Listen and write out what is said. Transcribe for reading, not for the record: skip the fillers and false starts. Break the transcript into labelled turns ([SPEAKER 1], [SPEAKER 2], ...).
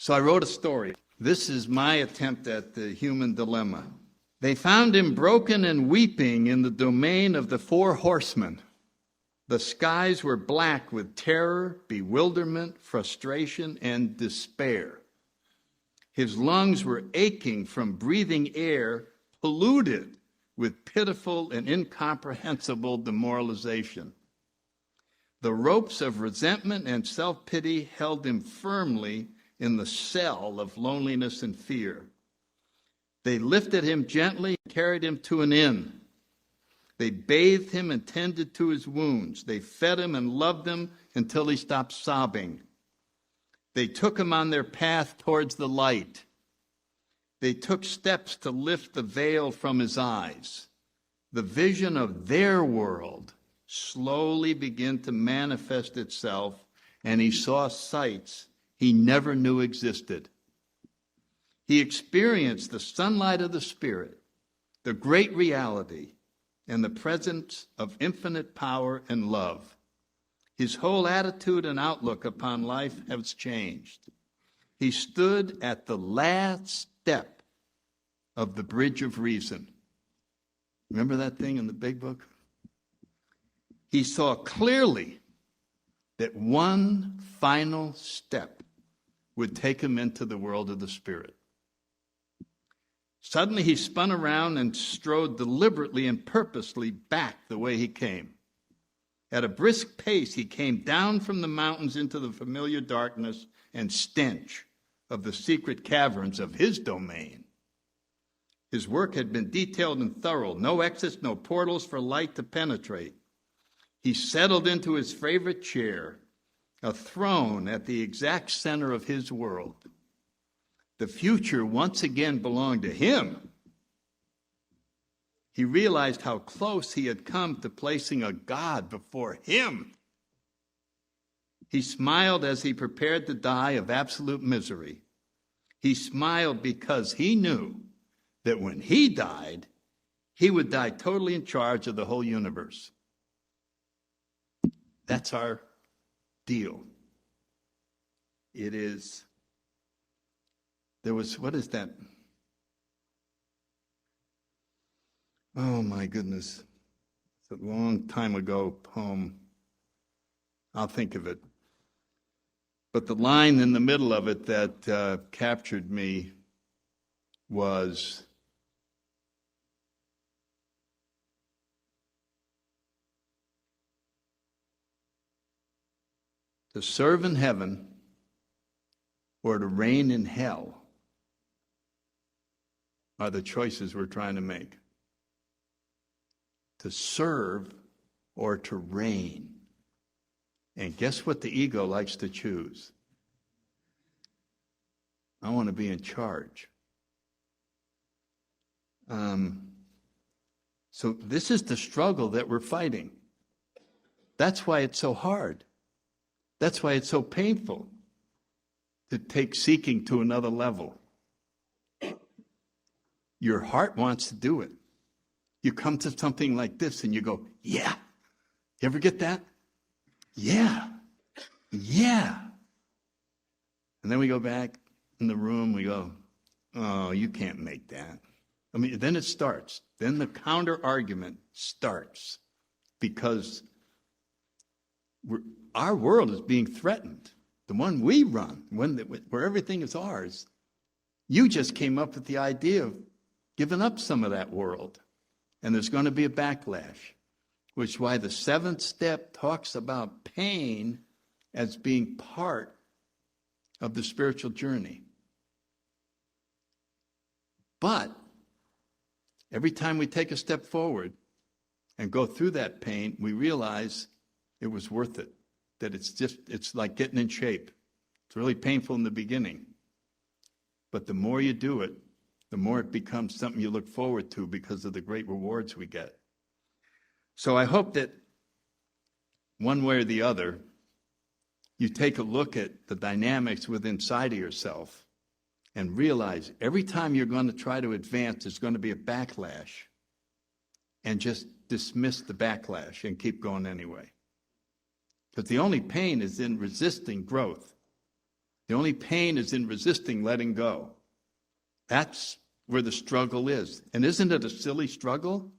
[SPEAKER 1] So I wrote a story. This is my attempt at the human dilemma. They found him broken and weeping in the domain of the four horsemen. The skies were black with terror, bewilderment, frustration, and despair. His lungs were aching from breathing air polluted with pitiful and incomprehensible demoralization. The ropes of resentment and self-pity held him firmly in the cell of loneliness and fear. They lifted him gently and carried him to an inn. They bathed him and tended to his wounds. They fed him and loved him until he stopped sobbing. They took him on their path towards the light. They took steps to lift the veil from his eyes. The vision of their world slowly began to manifest itself, and he saw sights he never knew existed. He experienced the sunlight of the Spirit, the great reality, and the presence of infinite power and love. His whole attitude and outlook upon life has changed. He stood at the last step of the bridge of reason. Remember that thing in the big book? He saw clearly that one final step would take him into the world of the Spirit. Suddenly he spun around and strode deliberately and purposely back the way he came. At a brisk pace, he came down from the mountains into the familiar darkness and stench of the secret caverns of his domain. His work had been detailed and thorough, no exits, no portals for light to penetrate. He settled into his favorite chair, a throne at the exact center of his world. The future once again belonged to him. He realized how close he had come to placing a God before him. He smiled as he prepared to die of absolute misery. He smiled because he knew that when he died, he would die totally in charge of the whole universe. That's our deal. It is. There was, what is that? Oh my goodness. It's a long time ago poem. I'll think of it. But the line in the middle of it that captured me was, to serve in heaven or to reign in hell are the choices we're trying to make. To serve or to reign. And guess what the ego likes to choose? I want to be in charge. So this is the struggle that we're fighting. That's why it's so hard. That's why it's so painful to take seeking to another level. Your heart wants to do it. You come to something like this and you go, yeah. You ever get that? Yeah. Yeah. And then we go back in the room, we go, oh, you can't make that. I mean, then it starts. Then the counter argument starts because our world is being threatened. The one we run, where everything is ours. You just came up with the idea of giving up some of that world. And there's going to be a backlash, which is why the seventh step talks about pain as being part of the spiritual journey. But every time we take a step forward and go through that pain, we realize it was worth it. That it's like getting in shape. It's really painful in the beginning. But the more you do it, the more it becomes something you look forward to because of the great rewards we get. So I hope that one way or the other, you take a look at the dynamics within inside of yourself and realize every time you're going to try to advance, there's going to be a backlash, and just dismiss the backlash and keep going anyway. Because the only pain is in resisting growth. The only pain is in resisting letting go. That's where the struggle is. And isn't it a silly struggle?